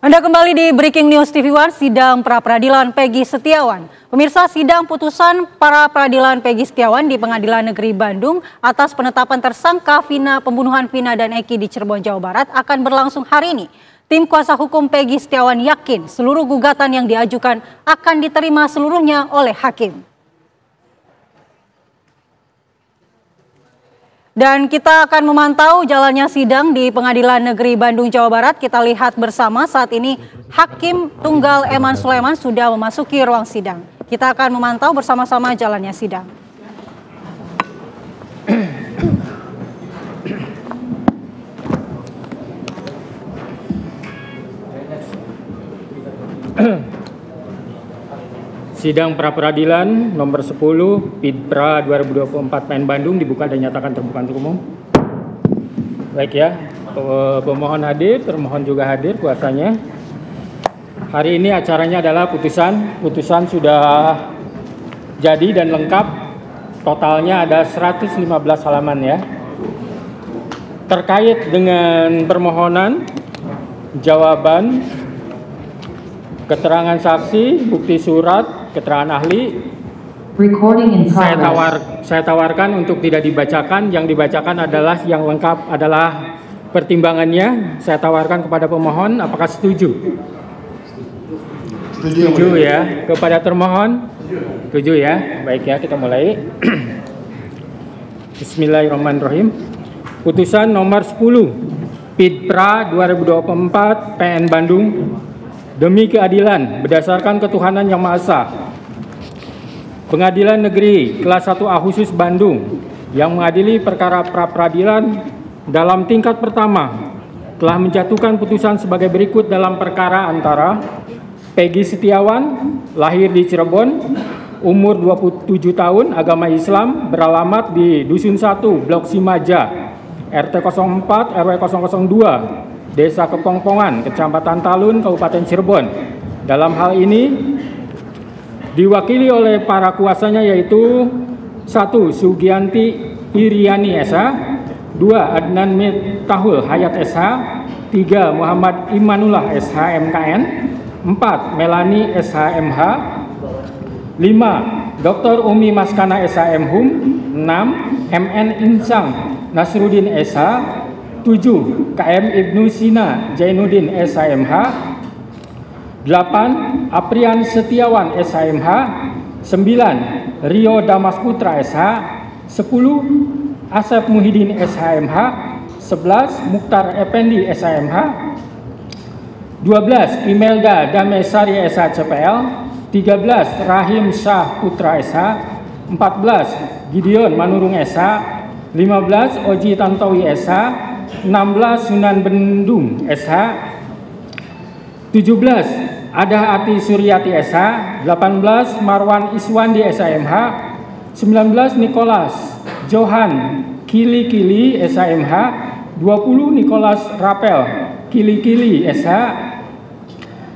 Anda kembali di Breaking News TV One, sidang pra-peradilan Peggy Setiawan. Pemirsa, sidang putusan pra-peradilan Peggy Setiawan di Pengadilan Negeri Bandung atas penetapan tersangka pembunuhan Vina dan Eki di Cirebon, Jawa Barat akan berlangsung hari ini. Tim kuasa hukum Peggy Setiawan yakin seluruh gugatan yang diajukan akan diterima seluruhnya oleh hakim. Dan kita akan memantau jalannya sidang di Pengadilan Negeri Bandung, Jawa Barat. Kita lihat bersama saat ini Hakim Tunggal Eman Sulaiman sudah memasuki ruang sidang. Kita akan memantau bersama-sama jalannya sidang. Sidang pra-peradilan nomor 10 PIDPRA 2024 PN Bandung dibuka dan nyatakan terbuka untuk umum. Baik ya, pemohon hadir, termohon juga hadir kuasanya. Hari ini acaranya adalah putusan sudah jadi dan lengkap. Totalnya ada 115 halaman ya. Terkait dengan permohonan, jawaban, keterangan saksi, bukti surat, keterangan ahli, saya tawarkan untuk tidak dibacakan. Yang dibacakan adalah yang lengkap adalah pertimbangannya. Saya tawarkan kepada pemohon, apakah setuju? Setuju ya. Kepada termohon, setuju ya. Baik ya, kita mulai. Bismillahirrahmanirrahim. Putusan nomor 10 PIDPRA 2024 PN Bandung. Demi keadilan berdasarkan ketuhanan yang Maha Esa, Pengadilan Negeri Kelas 1A Khusus Bandung yang mengadili perkara pra-peradilan dalam tingkat pertama telah menjatuhkan putusan sebagai berikut dalam perkara antara Peggy Setiawan, lahir di Cirebon, umur 27 tahun, agama Islam, beralamat di Dusun 1, Blok Simaja, RT 04 RW 002, Desa Kepongpongan, Kecamatan Talun, Kabupaten Cirebon. Dalam hal ini diwakili oleh para kuasanya yaitu 1. Sugianti Iriani SH, 2. Adnan Miftahul Hayat SH, 3. Muhammad Imanullah SH MKN, 4. Melani SH MH, 5. Dr. Umi Maskana SH MHum, 6. MN Insang Nasruddin SH, 7. KM Ibnu Sina Jainuddin SHMH, 8. Aprian Setiawan SHMH, 9. Rio Damas Putra SH, 10. Asep Muhyiddin SHMH, 11. Mukhtar Effendi SHMH, 12. Imelda Damesari SH CPL, 13. Rahim Syah Putra SH, 14. Gideon Manurung SH, 15. Oji Tantowi SH, 16. Sunan Bendung SH, 17. Ada Ati Suryati SH, 18. Marwan Iswandi SHMH, 19. Nicholas Johan Kili SHMH, 20. Nicholas Rapel Kili SH,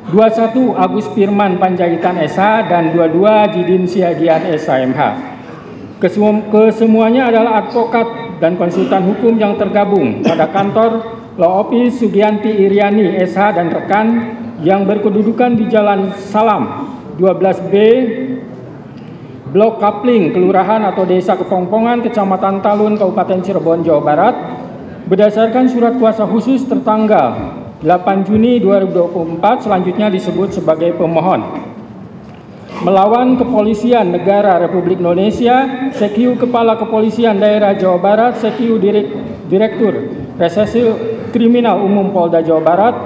21. Agus Firman Panjaitan SH, dan 22. Jidin Siagian SHMH. Kesemuanya adalah advokat dan konsultan hukum yang tergabung pada kantor Law Office Sugianti Iriani SH dan rekan yang berkedudukan di Jalan Salam 12B, Blok Kapling, Kelurahan atau Desa Kepongpongan, Kecamatan Talun, Kabupaten Cirebon, Jawa Barat, berdasarkan surat kuasa khusus tertanggal 8 Juni 2024, selanjutnya disebut sebagai pemohon. Melawan Kepolisian Negara Republik Indonesia, Sekyu Kepala Kepolisian Daerah Jawa Barat, Sekyu Direktur Reserse Kriminal Umum Polda Jawa Barat,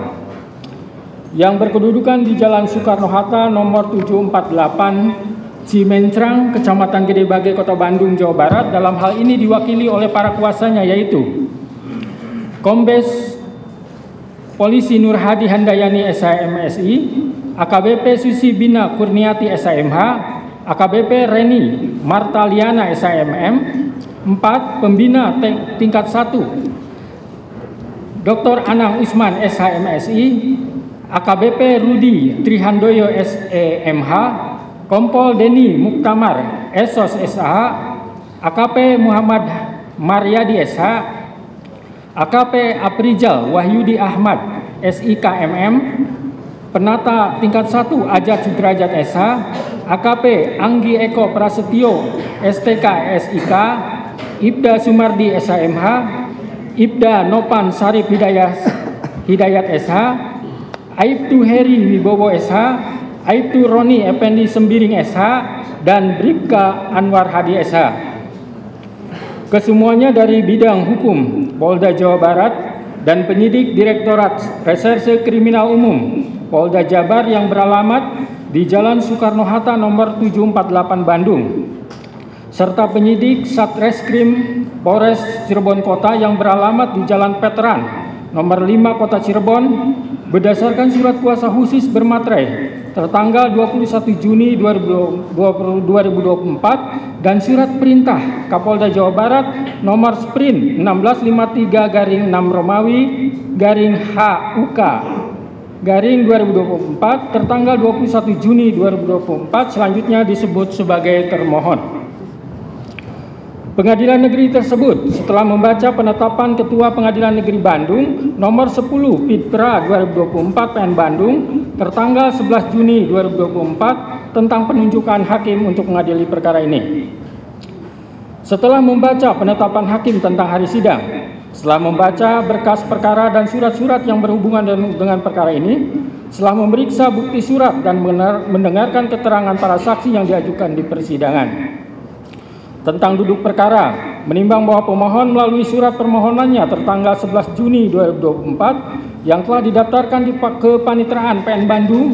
yang berkedudukan di Jalan Soekarno-Hatta nomor 748 Cimencrang, Kecamatan Gede Bage, Kota Bandung, Jawa Barat. Dalam hal ini diwakili oleh para kuasanya yaitu Kombes Polisi Nur Hadi Handayani SHMSI, AKBP Susi Bina Kurniati SHMH, AKBP Reni Martaliana SHMM, 4. Pembina tingkat 1 Dr. Anang Usman SHMSI, AKBP Rudi Trihandoyo SEMH, Kompol Deni Muktamar SOS SH, AKP Muhammad Maryadi SH, AKP Aprijal Wahyudi Ahmad SIKMM, Penata tingkat 1 Ajat Sudrajat SH, AKP Anggi Eko Prasetyo STK SIK, Ibda Sumardi SHMH, Ibda Nopan Sarip Hidayat SH, Aibtu Heri Wibowo SH, Aibtu Roni Effendi Sembiring SH, dan Bribka Anwar Hadi SH. Kesemuanya dari bidang hukum Polda Jawa Barat dan penyidik Direktorat Reserse Kriminal Umum Polda Jabar yang beralamat di Jalan Soekarno-Hatta nomor 748 Bandung, serta penyidik Satreskrim Polres Cirebon Kota yang beralamat di Jalan Veteran nomor 5 Kota Cirebon berdasarkan surat kuasa khusus bermaterai tertanggal 21 Juni 2024 dan surat perintah Kapolda Jawa Barat nomor Sprint 1653/6 Romawi HUK garing 2024 tertanggal 21 Juni 2024 selanjutnya disebut sebagai termohon. Pengadilan negeri tersebut setelah membaca penetapan Ketua Pengadilan Negeri Bandung nomor 10 Pidpra 2024 PN Bandung tertanggal 11 Juni 2024 tentang penunjukan hakim untuk mengadili perkara ini. Setelah membaca penetapan hakim tentang hari sidang, setelah membaca berkas perkara dan surat-surat yang berhubungan dengan perkara ini, setelah memeriksa bukti surat dan mendengarkan keterangan para saksi yang diajukan di persidangan. Tentang duduk perkara, menimbang bahwa pemohon melalui surat permohonannya tertanggal 11 Juni 2024 yang telah didaftarkan di Kepanitraan PN Bandung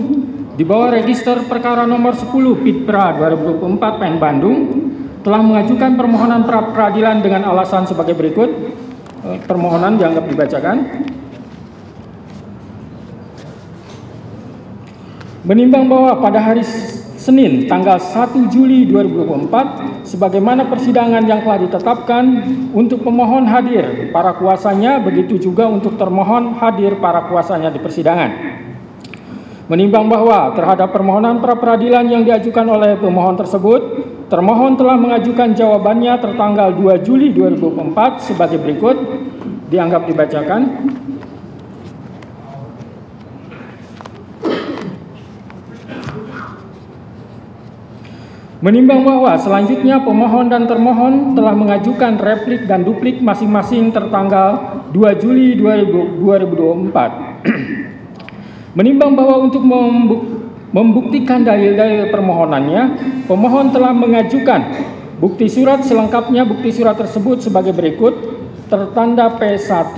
di bawah register perkara nomor 10 Pidpra 2024 PN Bandung telah mengajukan permohonan pra peradilan dengan alasan sebagai berikut. Permohonan dianggap dibacakan. Menimbang bahwa pada hari Senin tanggal 1 Juli 2024 sebagaimana persidangan yang telah ditetapkan untuk pemohon hadir para kuasanya, begitu juga untuk termohon hadir para kuasanya di persidangan. Menimbang bahwa terhadap permohonan pra peradilan yang diajukan oleh pemohon tersebut, termohon telah mengajukan jawabannya tertanggal 2 Juli 2024 sebagai berikut, dianggap dibacakan. Menimbang bahwa selanjutnya pemohon dan termohon telah mengajukan replik dan duplik masing-masing tertanggal 2 Juli 2024. Menimbang bahwa untuk membuktikan dalil-dalil permohonannya, pemohon telah mengajukan bukti surat selengkapnya. Bukti surat tersebut sebagai berikut, tertanda P1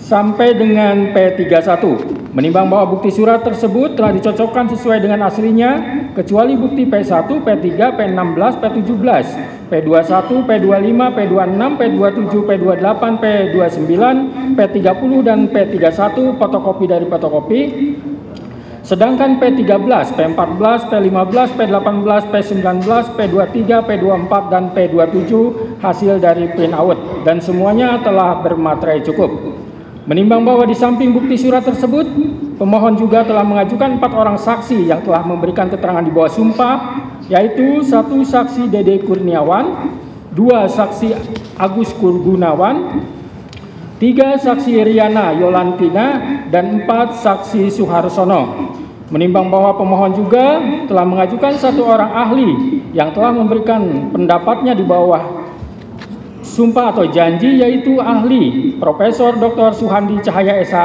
sampai dengan P31. Menimbang bahwa bukti surat tersebut telah dicocokkan sesuai dengan aslinya, kecuali bukti P1, P3, P16, P17, P21, P25, P26, P27, P28, P29, P30, dan P31 fotokopi dari fotokopi. Sedangkan P13, P14, P15, P18, P19, P23, P24, dan P27 hasil dari print out dan semuanya telah bermaterai cukup. Menimbang bahwa di samping bukti surat tersebut, pemohon juga telah mengajukan 4 orang saksi yang telah memberikan keterangan di bawah sumpah, yaitu 1 saksi Dede Kurniawan, 2 saksi Agus Kurgunawan, 3 saksi Riana Yolantina, dan 4 saksi Suharsono. Menimbang bahwa pemohon juga telah mengajukan 1 orang ahli yang telah memberikan pendapatnya di bawah sumpah atau janji, yaitu ahli Profesor Dr. Suhandi Cahaya SH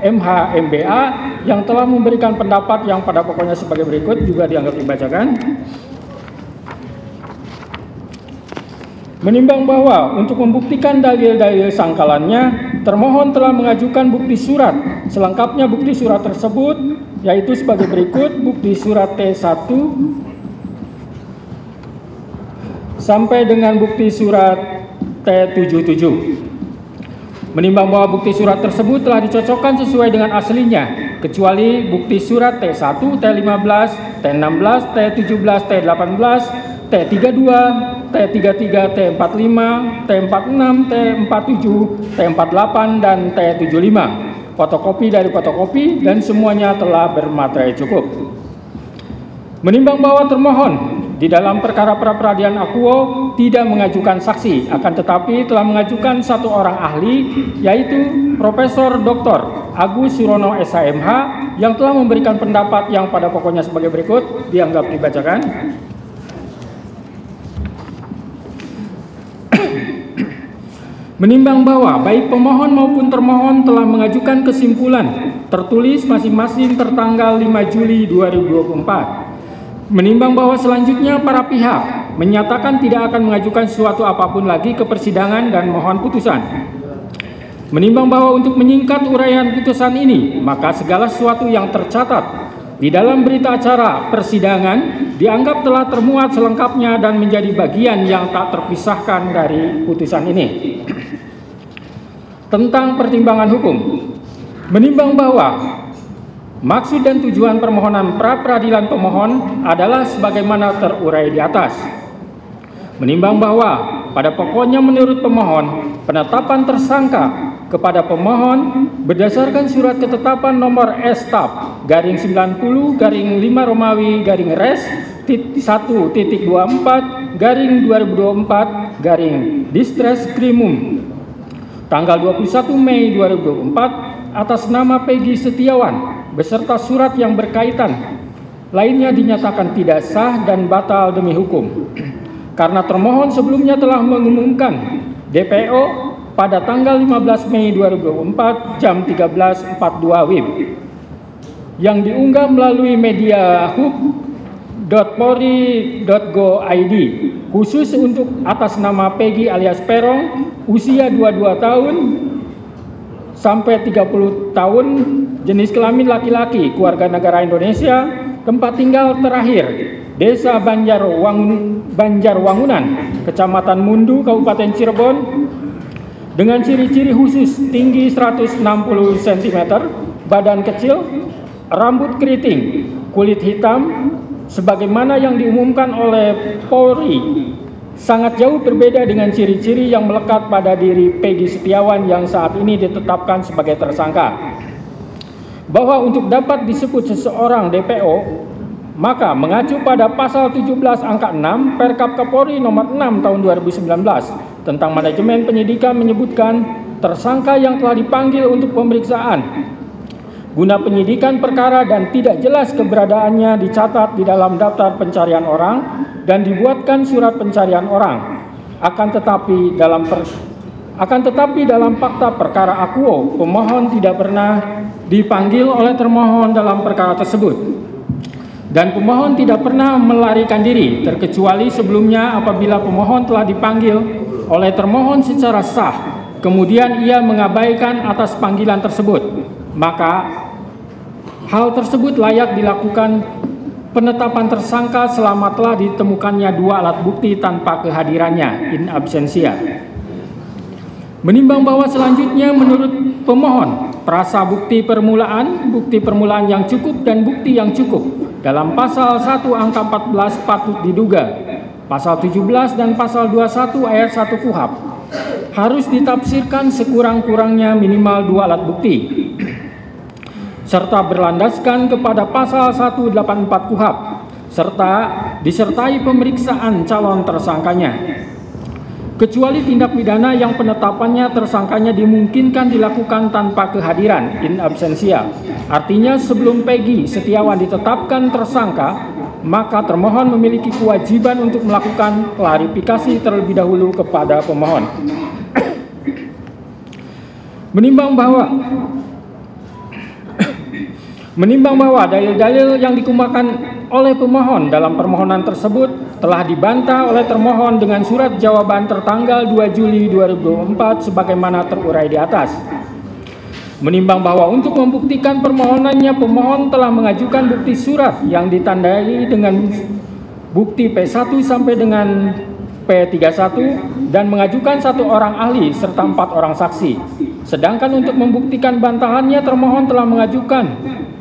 MH MBA yang telah memberikan pendapat yang pada pokoknya sebagai berikut, juga dianggap dibacakan. Menimbang bahwa untuk membuktikan dalil-dalil sangkalannya, termohon telah mengajukan bukti surat selengkapnya. Bukti surat tersebut yaitu sebagai berikut, bukti surat T1 sampai dengan bukti surat T77. Menimbang bahwa bukti surat tersebut telah dicocokkan sesuai dengan aslinya, kecuali bukti surat T1, T15, T16, T17, T18, T32, T33, T45, T46, T47, T48, dan T75. Fotokopi dari fotokopi dan semuanya telah bermaterai cukup. Menimbang bahwa termohon di dalam perkara pra peradilan akuo tidak mengajukan saksi, akan tetapi telah mengajukan 1 orang ahli, yaitu Profesor Dr. Agus Surono SHMH yang telah memberikan pendapat yang pada pokoknya sebagai berikut, dianggap dibacakan. Menimbang bahwa baik pemohon maupun termohon telah mengajukan kesimpulan tertulis masing-masing tertanggal 5 Juli 2024. Menimbang bahwa selanjutnya para pihak menyatakan tidak akan mengajukan sesuatu apapun lagi ke persidangan dan mohon putusan. Menimbang bahwa untuk menyingkat uraian putusan ini, maka segala sesuatu yang tercatat di dalam berita acara persidangan dianggap telah termuat selengkapnya dan menjadi bagian yang tak terpisahkan dari putusan ini. Tentang pertimbangan hukum, menimbang bahwa maksud dan tujuan permohonan pra-peradilan pemohon adalah sebagaimana terurai di atas. Menimbang bahwa pada pokoknya menurut pemohon, penetapan tersangka kepada pemohon berdasarkan surat ketetapan nomor S-90-5-24-Res-1.24-2024 tanggal 21 Mei 2024 atas nama Peggy Setiawan beserta surat yang berkaitan lainnya dinyatakan tidak sah dan batal demi hukum. Karena termohon sebelumnya telah mengumumkan DPO pada tanggal 15 Mei 2024 jam 13.42 WIB yang diunggah melalui media hub.polri.go.id khusus untuk atas nama Peggy alias Peron, usia 22 tahun sampai 30 tahun, jenis kelamin laki-laki, keluarga negara Indonesia, tempat tinggal terakhir Desa Banjarwangunan, Kecamatan Mundu, Kabupaten Cirebon, dengan ciri-ciri khusus tinggi 160 cm, badan kecil, rambut keriting, kulit hitam, sebagaimana yang diumumkan oleh Polri, sangat jauh berbeda dengan ciri-ciri yang melekat pada diri Peggy Setiawan yang saat ini ditetapkan sebagai tersangka. Bahwa untuk dapat disebut seseorang DPO, maka mengacu pada pasal 17 angka 6 Perkap Kapolri nomor 6 tahun 2019 tentang manajemen penyidikan menyebutkan tersangka yang telah dipanggil untuk pemeriksaan guna penyidikan perkara dan tidak jelas keberadaannya dicatat di dalam daftar pencarian orang dan dibuatkan surat pencarian orang. Akan tetapi dalam fakta perkara akuo, pemohon tidak pernah dipanggil oleh termohon dalam perkara tersebut. Dan pemohon tidak pernah melarikan diri, terkecuali sebelumnya apabila pemohon telah dipanggil oleh termohon secara sah, kemudian ia mengabaikan atas panggilan tersebut. Maka hal tersebut layak dilakukan penetapan tersangka selama telah ditemukannya dua alat bukti tanpa kehadirannya in absentia. Menimbang bahwa selanjutnya menurut pemohon, prasa bukti permulaan yang cukup dan bukti yang cukup dalam pasal 1 angka 14 patut diduga, pasal 17 dan pasal 21 ayat 1 KUHP harus ditafsirkan sekurang-kurangnya minimal dua alat bukti, serta berlandaskan kepada pasal 184 KUHP, serta disertai pemeriksaan calon tersangkanya. Kecuali tindak pidana yang penetapannya tersangkanya dimungkinkan dilakukan tanpa kehadiran in absentia. Artinya sebelum Peggy Setiawan ditetapkan tersangka, maka termohon memiliki kewajiban untuk melakukan klarifikasi terlebih dahulu kepada pemohon. Menimbang bahwa dalil-dalil yang dikemukakan oleh pemohon dalam permohonan tersebut telah dibantah oleh termohon dengan surat jawaban tertanggal 2 Juli 2024 sebagaimana terurai di atas. Menimbang bahwa untuk membuktikan permohonannya, pemohon telah mengajukan bukti surat yang ditandai dengan bukti P1 sampai dengan P31 dan mengajukan 1 orang ahli serta 4 orang saksi. Sedangkan untuk membuktikan bantahannya, termohon telah mengajukan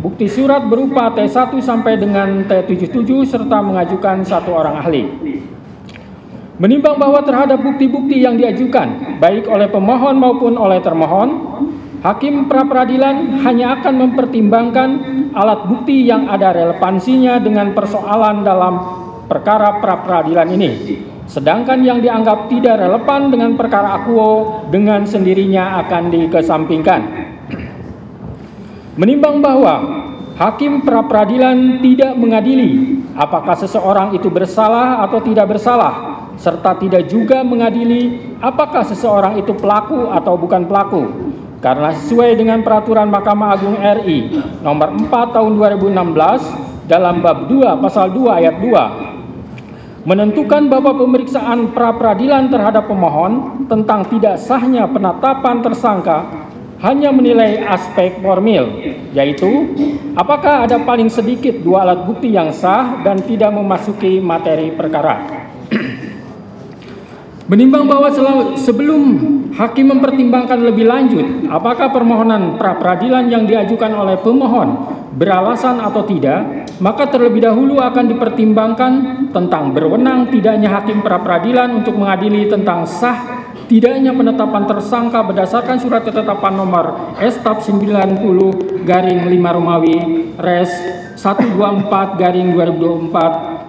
bukti surat berupa T1 sampai dengan T77 serta mengajukan 1 orang ahli. Menimbang bahwa terhadap bukti-bukti yang diajukan baik oleh pemohon maupun oleh termohon, hakim pra-peradilan hanya akan mempertimbangkan alat bukti yang ada relevansinya dengan persoalan dalam perkara pra-peradilan ini, sedangkan yang dianggap tidak relevan dengan perkara akuo dengan sendirinya akan dikesampingkan. Menimbang bahwa hakim pra-peradilan tidak mengadili apakah seseorang itu bersalah atau tidak bersalah, serta tidak juga mengadili apakah seseorang itu pelaku atau bukan pelaku, karena sesuai dengan peraturan Mahkamah Agung RI nomor 4 tahun 2016 dalam bab 2 pasal 2 ayat 2 menentukan bahwa pemeriksaan pra-peradilan terhadap pemohon tentang tidak sahnya penetapan tersangka hanya menilai aspek formil, yaitu apakah ada paling sedikit 2 alat bukti yang sah dan tidak memasuki materi perkara. Menimbang bahwa sebelum hakim mempertimbangkan lebih lanjut apakah permohonan pra-peradilan yang diajukan oleh pemohon beralasan atau tidak, maka terlebih dahulu akan dipertimbangkan tentang berwenang tidaknya hakim pra-peradilan untuk mengadili tentang sah tidaknya penetapan tersangka berdasarkan surat ketetapan nomor Estap 90/5 Romawi Res 124/2024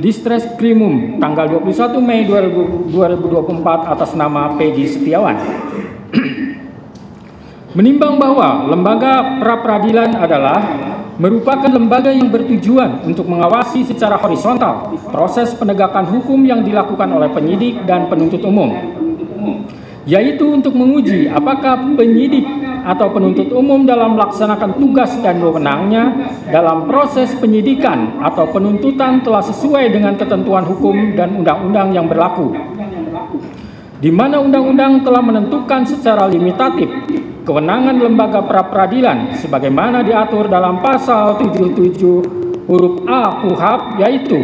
Distreskrimum tanggal 21 Mei 2024 atas nama Peggy Setiawan. Menimbang bahwa lembaga pra-peradilan adalah merupakan lembaga yang bertujuan untuk mengawasi secara horizontal proses penegakan hukum yang dilakukan oleh penyidik dan penuntut umum, yaitu untuk menguji apakah penyidik atau penuntut umum dalam melaksanakan tugas dan wewenangnya dalam proses penyidikan atau penuntutan telah sesuai dengan ketentuan hukum dan undang-undang yang berlaku, di mana undang-undang telah menentukan secara limitatif kewenangan lembaga pra-peradilan sebagaimana diatur dalam pasal 77 huruf A KUHP, yaitu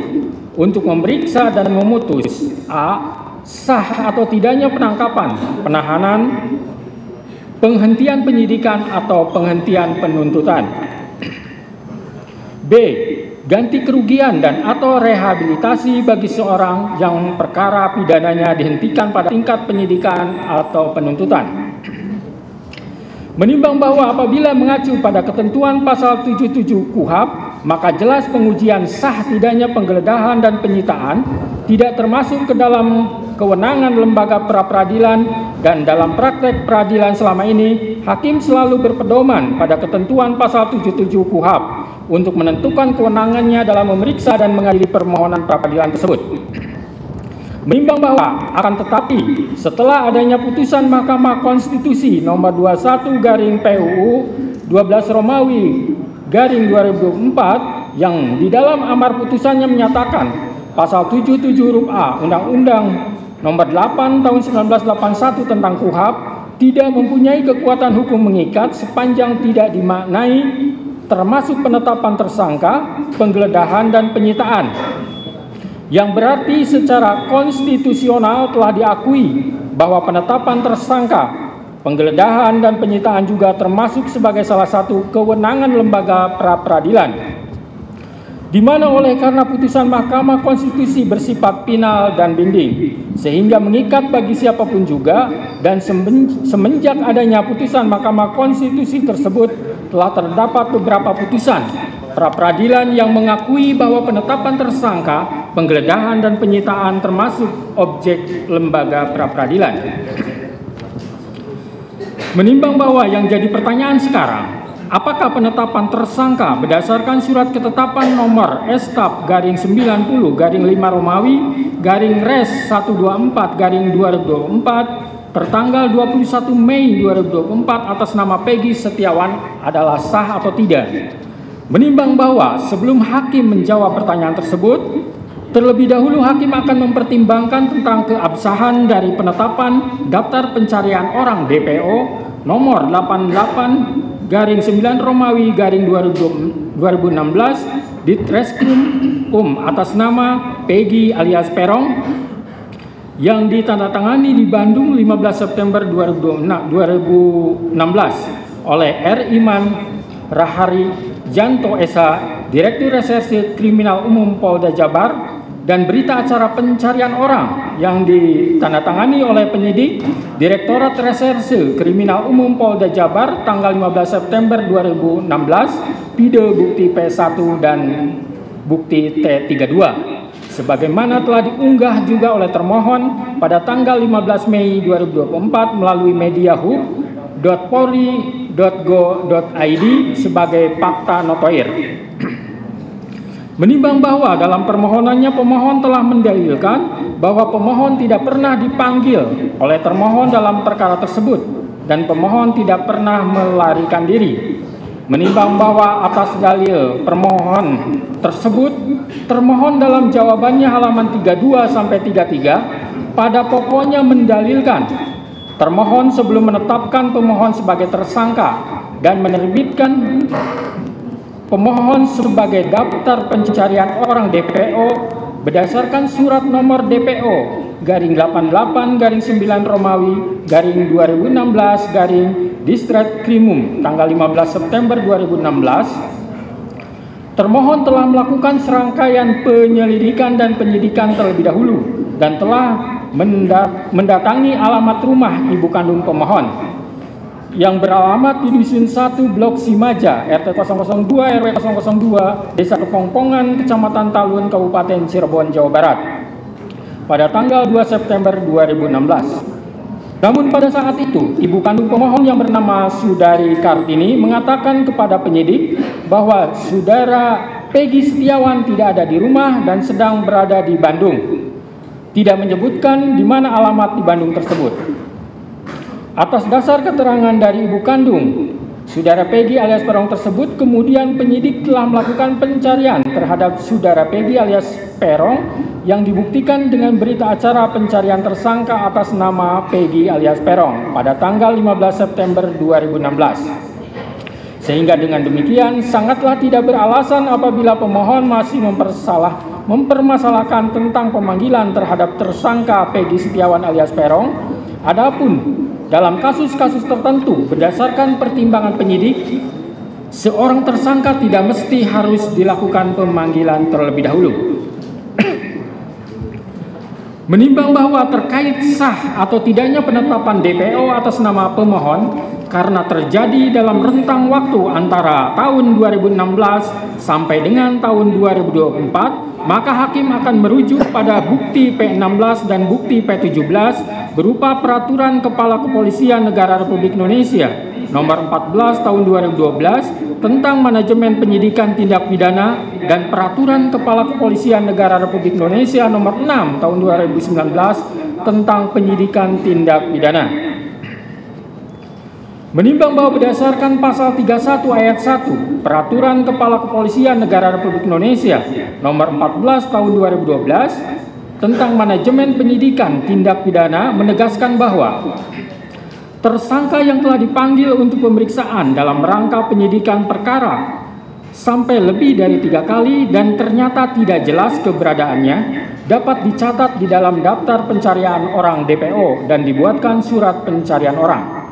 untuk memeriksa dan memutus a. sah atau tidaknya penangkapan, penahanan, penghentian penyidikan atau penghentian penuntutan. B. Ganti kerugian dan atau rehabilitasi bagi seorang yang perkara pidananya dihentikan pada tingkat penyidikan atau penuntutan. Menimbang bahwa apabila mengacu pada ketentuan pasal 77 KUHP, maka jelas pengujian sah tidaknya penggeledahan dan penyitaan tidak termasuk ke dalam kewenangan lembaga pra-peradilan, dan dalam praktek peradilan selama ini hakim selalu berpedoman pada ketentuan pasal 77 KUHP untuk menentukan kewenangannya dalam memeriksa dan mengadili permohonan pra-peradilan tersebut. Menimbang bahwa akan tetapi setelah adanya putusan Mahkamah Konstitusi nomor 21/PUU 12 Romawi 2024 yang di dalam amar putusannya menyatakan pasal 77 huruf A Undang-Undang nomor 8 tahun 1981 tentang KUHP tidak mempunyai kekuatan hukum mengikat sepanjang tidak dimaknai termasuk penetapan tersangka, penggeledahan dan penyitaan, yang berarti secara konstitusional telah diakui bahwa penetapan tersangka, penggeledahan dan penyitaan juga termasuk sebagai salah satu kewenangan lembaga pra-peradilan, di mana oleh karena putusan Mahkamah Konstitusi bersifat final dan binding sehingga mengikat bagi siapapun juga, dan semenjak adanya putusan Mahkamah Konstitusi tersebut telah terdapat beberapa putusan pra-peradilan yang mengakui bahwa penetapan tersangka, penggeledahan dan penyitaan termasuk objek lembaga pra-peradilan. Menimbang bahwa yang jadi pertanyaan sekarang, apakah penetapan tersangka berdasarkan surat ketetapan nomor Estap /90/5 Romawi /Res 124/2024 tertanggal 21 Mei 2024 atas nama Peggy Setiawan adalah sah atau tidak? Menimbang bahwa sebelum hakim menjawab pertanyaan tersebut, terlebih dahulu hakim akan mempertimbangkan tentang keabsahan dari penetapan daftar pencarian orang DPO nomor 88/9 Romawi /2016 Ditreskrimum atas nama Peggy alias Perong yang ditandatangani di Bandung 15 September 2016 oleh R. Iman Rahari Janto Esa, Direktur Reserse Kriminal Umum Polda Jabar, dan berita acara pencarian orang yang ditandatangani oleh penyidik Direktorat Reserse Kriminal Umum Polda Jabar tanggal 15 September 2016, pide bukti P1 dan bukti T32, sebagaimana telah diunggah juga oleh termohon pada tanggal 15 Mei 2024 melalui mediahub.polri.go.id sebagai fakta notoir. Menimbang bahwa dalam permohonannya pemohon telah mendalilkan bahwa pemohon tidak pernah dipanggil oleh termohon dalam perkara tersebut dan pemohon tidak pernah melarikan diri. Menimbang bahwa atas dalil permohon tersebut, termohon dalam jawabannya halaman 32 sampai 33 pada pokoknya mendalilkan termohon sebelum menetapkan pemohon sebagai tersangka dan menerbitkan pemohon sebagai daftar pencarian orang DPO berdasarkan surat nomor DPO /88/9 Romawi /2016 Distret Krimum tanggal 15 September 2016, termohon telah melakukan serangkaian penyelidikan dan penyidikan terlebih dahulu dan telah mendatangi alamat rumah ibu kandung pemohon yang beralamat di Dusun 1 Blok Simaja, RT 002 RW 002, Desa Kepongpongan, Kecamatan Talun, Kabupaten Cirebon, Jawa Barat, pada tanggal 2 September 2016. Namun pada saat itu, ibu kandung pemohon yang bernama Sudari Kartini mengatakan kepada penyidik bahwa saudara Peggy Setiawan tidak ada di rumah dan sedang berada di Bandung. Tidak menyebutkan di mana alamat di Bandung tersebut. Atas dasar keterangan dari ibu kandung, saudara Peggy alias Perong tersebut, kemudian penyidik telah melakukan pencarian terhadap saudara Peggy alias Perong yang dibuktikan dengan berita acara pencarian tersangka atas nama Peggy alias Perong pada tanggal 15 September 2016. Sehingga dengan demikian sangatlah tidak beralasan apabila pemohon masih mempermasalahkan tentang pemanggilan terhadap tersangka Peggy Setiawan alias Perong. Adapun dalam kasus-kasus tertentu berdasarkan pertimbangan penyidik, seorang tersangka tidak mesti harus dilakukan pemanggilan terlebih dahulu. Menimbang bahwa terkait sah atau tidaknya penetapan DPO atas nama pemohon karena terjadi dalam rentang waktu antara tahun 2016 sampai dengan tahun 2024, maka hakim akan merujuk pada bukti P16 dan bukti P17 berupa Peraturan Kepala Kepolisian Negara Republik Indonesia Nomor 14 Tahun 2012 tentang Manajemen Penyidikan Tindak Pidana dan Peraturan Kepala Kepolisian Negara Republik Indonesia Nomor 6 Tahun 2019 tentang Penyidikan Tindak Pidana. Menimbang bahwa berdasarkan pasal 31 ayat 1 Peraturan Kepala Kepolisian Negara Republik Indonesia Nomor 14 Tahun 2012 tentang Manajemen Penyidikan Tindak Pidana menegaskan bahwa tersangka yang telah dipanggil untuk pemeriksaan dalam rangka penyidikan perkara sampai lebih dari 3 kali dan ternyata tidak jelas keberadaannya dapat dicatat di dalam daftar pencarian orang DPO dan dibuatkan surat pencarian orang.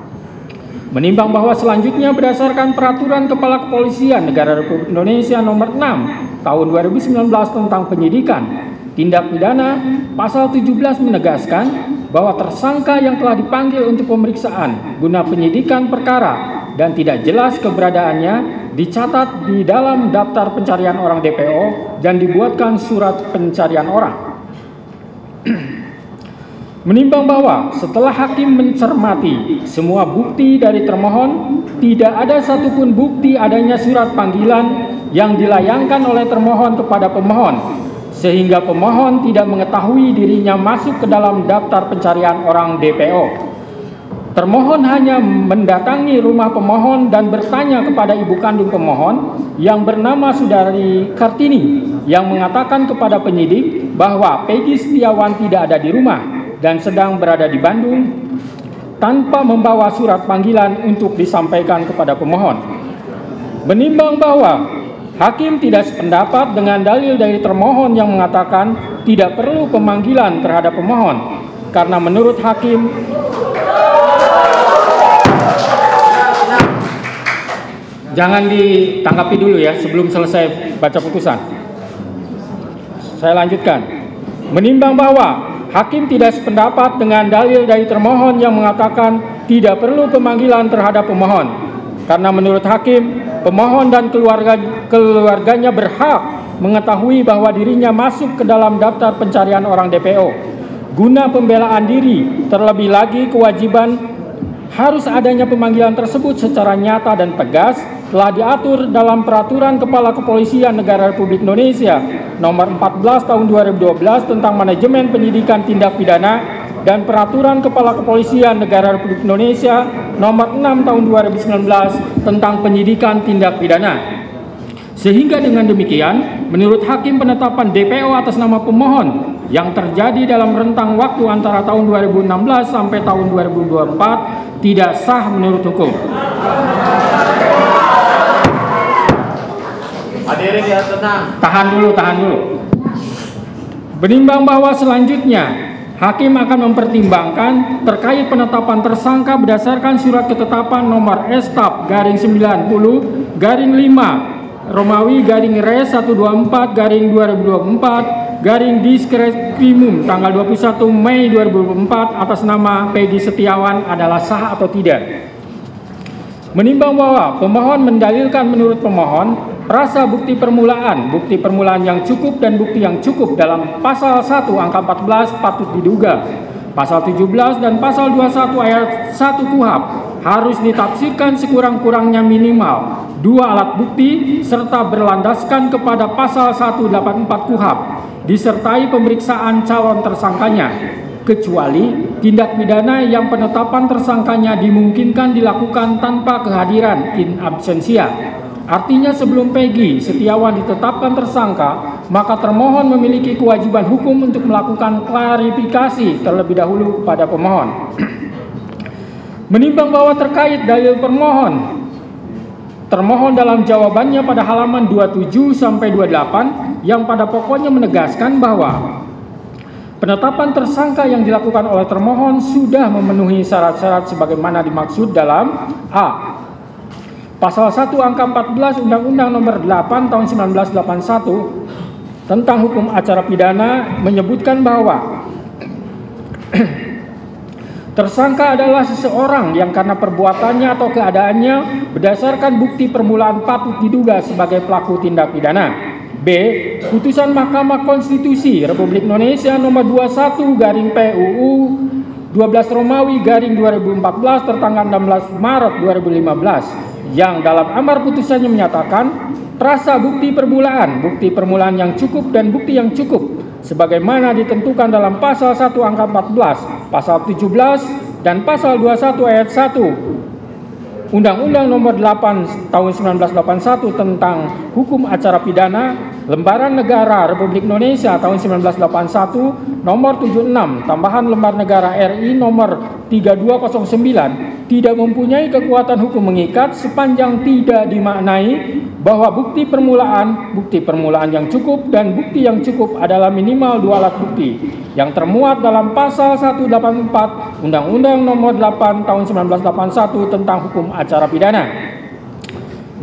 Menimbang bahwa selanjutnya berdasarkan Peraturan Kepala Kepolisian Negara Republik Indonesia Nomor 6 Tahun 2019 tentang Penyidikan Tindak Pidana, pasal 17 menegaskan bahwa tersangka yang telah dipanggil untuk pemeriksaan guna penyidikan perkara dan tidak jelas keberadaannya dicatat di dalam daftar pencarian orang DPO dan dibuatkan surat pencarian orang. Menimbang bahwa setelah hakim mencermati semua bukti dari termohon, tidak ada satupun bukti adanya surat panggilan yang dilayangkan oleh termohon kepada pemohon, sehingga pemohon tidak mengetahui dirinya masuk ke dalam daftar pencarian orang DPO. Termohon hanya mendatangi rumah pemohon dan bertanya kepada ibu kandung pemohon yang bernama Sudari Kartini yang mengatakan kepada penyidik bahwa Peggy Setiawan tidak ada di rumah dan sedang berada di Bandung tanpa membawa surat panggilan untuk disampaikan kepada pemohon. Menimbang bahwa hakim tidak sependapat dengan dalil dari termohon yang mengatakan tidak perlu pemanggilan terhadap pemohon karena menurut hakim jangan ditanggapi dulu ya sebelum selesai baca putusan. Saya lanjutkan. Menimbang bahwa hakim tidak sependapat dengan dalil dari termohon yang mengatakan tidak perlu pemanggilan terhadap pemohon karena menurut hakim pemohon dan keluarganya berhak mengetahui bahwa dirinya masuk ke dalam daftar pencarian orang DPO. Guna pembelaan diri, terlebih lagi kewajiban harus adanya pemanggilan tersebut secara nyata dan tegas telah diatur dalam Peraturan Kepala Kepolisian Negara Republik Indonesia Nomor 14 Tahun 2012 tentang Manajemen Penyidikan Tindak Pidana dan Peraturan Kepala Kepolisian Negara Republik Indonesia Nomor 6 Tahun 2019 tentang Penyidikan Tindak Pidana. Sehingga dengan demikian, menurut Hakim penetapan DPO atas nama pemohon yang terjadi dalam rentang waktu antara tahun 2016 sampai tahun 2024 tidak sah menurut hukum. Hadirin ya, tenang. Tahan dulu. Menimbang bahwa selanjutnya Hakim akan mempertimbangkan terkait penetapan tersangka berdasarkan surat ketetapan nomor S/90/5 Romawi /Res 124 2024 Diskrimum tanggal 21 Mei 2024 atas nama Peggy Setiawan adalah sah atau tidak. Menimbang bahwa pemohon mendalilkan menurut pemohon rasa bukti permulaan yang cukup dan bukti yang cukup dalam pasal 1 angka 14 patut diduga, pasal 17 dan pasal 21 ayat 1 KUHP harus ditafsirkan sekurang-kurangnya minimal 2 alat bukti serta berlandaskan kepada pasal 184 KUHP disertai pemeriksaan calon tersangkanya, kecuali tindak pidana yang penetapan tersangkanya dimungkinkan dilakukan tanpa kehadiran in absentia. Artinya sebelum Peggy Setiawan ditetapkan tersangka, maka termohon memiliki kewajiban hukum untuk melakukan klarifikasi terlebih dahulu kepada pemohon. Menimbang bahwa terkait dalil termohon dalam jawabannya pada halaman 27 sampai 28 yang pada pokoknya menegaskan bahwa penetapan tersangka yang dilakukan oleh termohon sudah memenuhi syarat-syarat sebagaimana dimaksud dalam A. Pasal 1 angka 14 Undang-Undang Nomor 8 Tahun 1981 tentang Hukum Acara Pidana menyebutkan bahwa tersangka adalah seseorang yang karena perbuatannya atau keadaannya berdasarkan bukti permulaan patut diduga sebagai pelaku tindak pidana. B. Putusan Mahkamah Konstitusi Republik Indonesia Nomor 21/PUU 12 Romawi /2014 tertanggal 16 Maret 2015 yang dalam amar putusannya menyatakan rasa bukti permulaan yang cukup dan bukti yang cukup sebagaimana ditentukan dalam pasal 1 angka 14, pasal 17 dan pasal 21 ayat 1 Undang-Undang Nomor 8 Tahun 1981 tentang Hukum Acara Pidana, Lembaran Negara Republik Indonesia tahun 1981 Nomor 76 tambahan Lembar Negara RI Nomor 3209 tidak mempunyai kekuatan hukum mengikat sepanjang tidak dimaknai bahwa bukti permulaan yang cukup dan bukti yang cukup adalah minimal 2 alat bukti yang termuat dalam pasal 184 Undang-Undang Nomor 8 Tahun 1981 tentang Hukum Acara Pidana.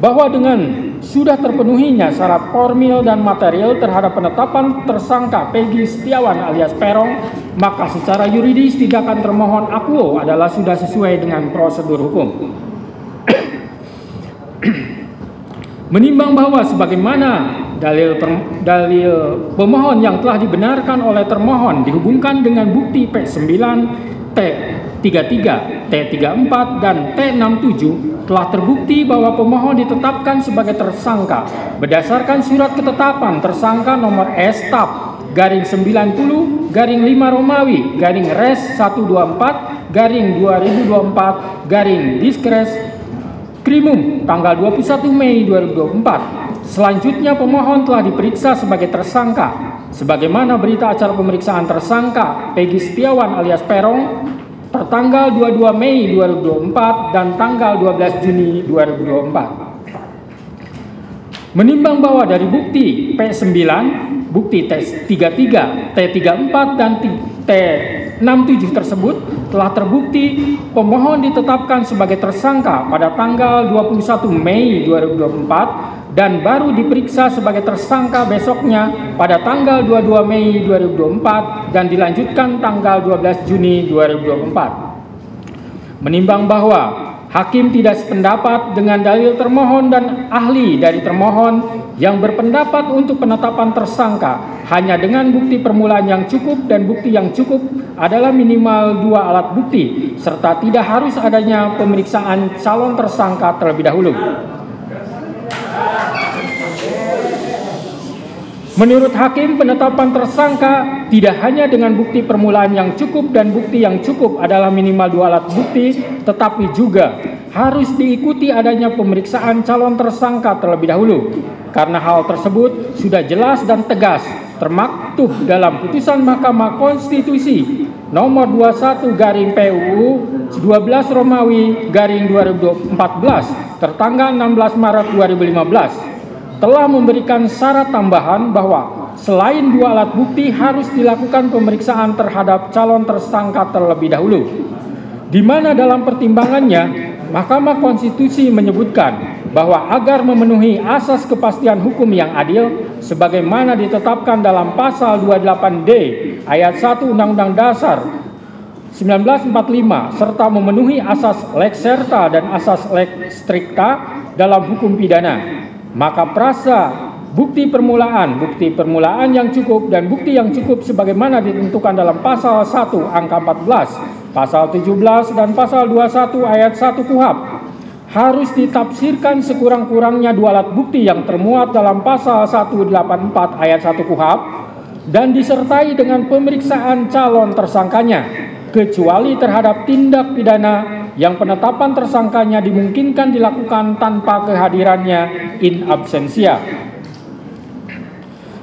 Bahwa dengan sudah terpenuhinya syarat formil dan material terhadap penetapan tersangka Peggy Setiawan alias Peron, maka secara yuridis tindakan termohon akuo adalah sudah sesuai dengan prosedur hukum. Menimbang bahwa sebagaimana dalil pemohon yang telah dibenarkan oleh termohon dihubungkan dengan bukti P9, T33, T34, dan T67 telah terbukti bahwa pemohon ditetapkan sebagai tersangka berdasarkan surat ketetapan tersangka nomor S/90/5 Romawi /Res 124 2024 Diskrimum tanggal 21 Mei 2024. Selanjutnya pemohon telah diperiksa sebagai tersangka sebagaimana berita acara pemeriksaan tersangka Peggy Setiawan alias Peron tertanggal 22 Mei 2024 dan tanggal 12 Juni 2024. Menimbang bahwa dari bukti P9, bukti T33, T34, dan T67 tersebut telah terbukti pemohon ditetapkan sebagai tersangka pada tanggal 21 Mei 2024 dan baru diperiksa sebagai tersangka besoknya pada tanggal 22 Mei 2024 dan dilanjutkan tanggal 12 Juni 2024. Menimbang bahwa Hakim tidak sependapat dengan dalil termohon dan ahli dari termohon yang berpendapat untuk penetapan tersangka hanya dengan bukti permulaan yang cukup, dan bukti yang cukup adalah minimal 2 alat bukti serta tidak harus adanya pemeriksaan calon tersangka terlebih dahulu. Menurut hakim, penetapan tersangka tidak hanya dengan bukti permulaan yang cukup dan bukti yang cukup adalah minimal 2 alat bukti, tetapi juga harus diikuti adanya pemeriksaan calon tersangka terlebih dahulu. Karena hal tersebut sudah jelas dan tegas termaktub dalam putusan Mahkamah Konstitusi nomor 21/PUU 12 Romawi garing 2014 tertanggal 16 Maret 2015. Telah memberikan syarat tambahan bahwa selain 2 alat bukti harus dilakukan pemeriksaan terhadap calon tersangka terlebih dahulu, di mana dalam pertimbangannya Mahkamah Konstitusi menyebutkan bahwa agar memenuhi asas kepastian hukum yang adil sebagaimana ditetapkan dalam pasal 28D ayat 1 Undang-Undang Dasar 1945 serta memenuhi asas lex serta dan asas lex stricta dalam hukum pidana, maka prasa bukti permulaan yang cukup dan bukti yang cukup sebagaimana ditentukan dalam pasal 1 angka 14, pasal 17 dan pasal 21 ayat 1 KUHP harus ditafsirkan sekurang-kurangnya 2 alat bukti yang termuat dalam pasal 184 ayat 1 KUHP dan disertai dengan pemeriksaan calon tersangkanya, kecuali terhadap tindak pidana yang penetapan tersangkanya dimungkinkan dilakukan tanpa kehadirannya in absentia.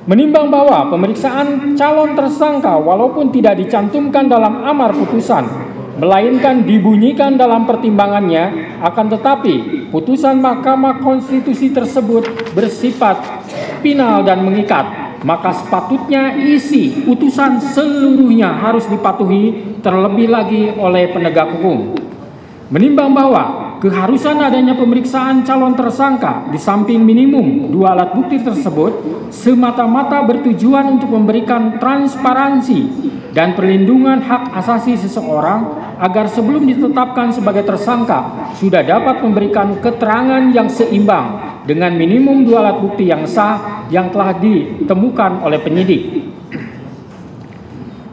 Menimbang bahwa pemeriksaan calon tersangka walaupun tidak dicantumkan dalam amar putusan, melainkan dibunyikan dalam pertimbangannya, akan tetapi putusan Mahkamah Konstitusi tersebut bersifat final dan mengikat, maka sepatutnya isi putusan seluruhnya harus dipatuhi terlebih lagi oleh penegak hukum. Menimbang bahwa keharusan adanya pemeriksaan calon tersangka di samping minimum 2 alat bukti tersebut semata-mata bertujuan untuk memberikan transparansi dan perlindungan hak asasi seseorang agar sebelum ditetapkan sebagai tersangka sudah dapat memberikan keterangan yang seimbang dengan minimum 2 alat bukti yang sah yang telah ditemukan oleh penyidik.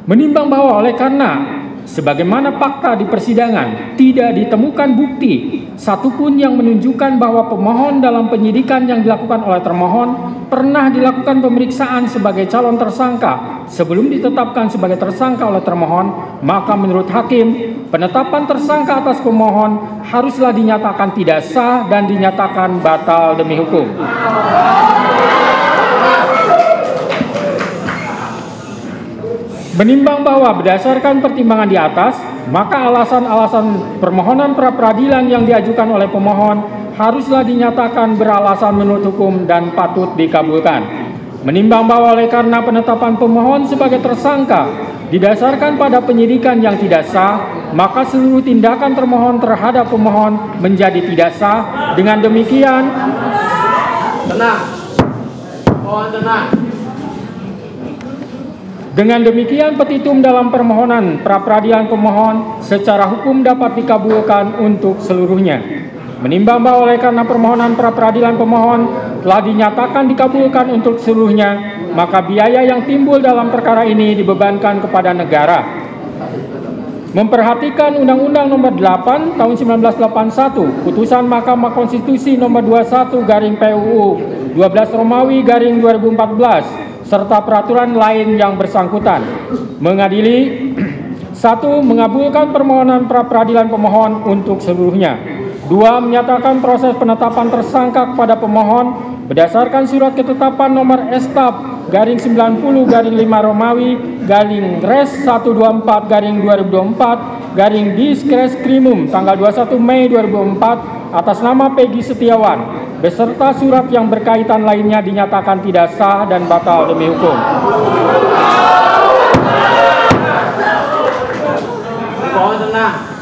Menimbang bahwa oleh karena sebagaimana fakta di persidangan tidak ditemukan bukti satupun yang menunjukkan bahwa pemohon dalam penyidikan yang dilakukan oleh termohon pernah dilakukan pemeriksaan sebagai calon tersangka sebelum ditetapkan sebagai tersangka oleh termohon, maka menurut hakim penetapan tersangka atas pemohon haruslah dinyatakan tidak sah dan dinyatakan batal demi hukum. Menimbang bahwa berdasarkan pertimbangan di atas, maka alasan-alasan permohonan pra-peradilan yang diajukan oleh pemohon haruslah dinyatakan beralasan menurut hukum dan patut dikabulkan. Menimbang bahwa oleh karena penetapan pemohon sebagai tersangka didasarkan pada penyidikan yang tidak sah, maka seluruh tindakan termohon terhadap pemohon menjadi tidak sah. Dengan demikian, Tenang. Mohon tenang. Dengan demikian petitum dalam permohonan pra-peradilan pemohon secara hukum dapat dikabulkan untuk seluruhnya. Menimbang bahwa oleh karena permohonan pra-peradilan pemohon telah dinyatakan dikabulkan untuk seluruhnya, maka biaya yang timbul dalam perkara ini dibebankan kepada negara. Memperhatikan Undang-Undang Nomor 8 Tahun 1981, Putusan Mahkamah Konstitusi Nomor 21/PUU 12 Romawi garing 2014 serta peraturan lain yang bersangkutan, mengadili 1. Mengabulkan permohonan pra-peradilan pemohon untuk seluruhnya. 2. Menyatakan proses penetapan tersangka kepada pemohon berdasarkan surat ketetapan nomor Estap garing 90 garing 5 Romawi garing Res 124 garing 2024 garing Diskreskrimum tanggal 21 Mei 2004 atas nama Peggy Setiawan beserta surat yang berkaitan lainnya dinyatakan tidak sah dan batal demi hukum. Mohon tenang.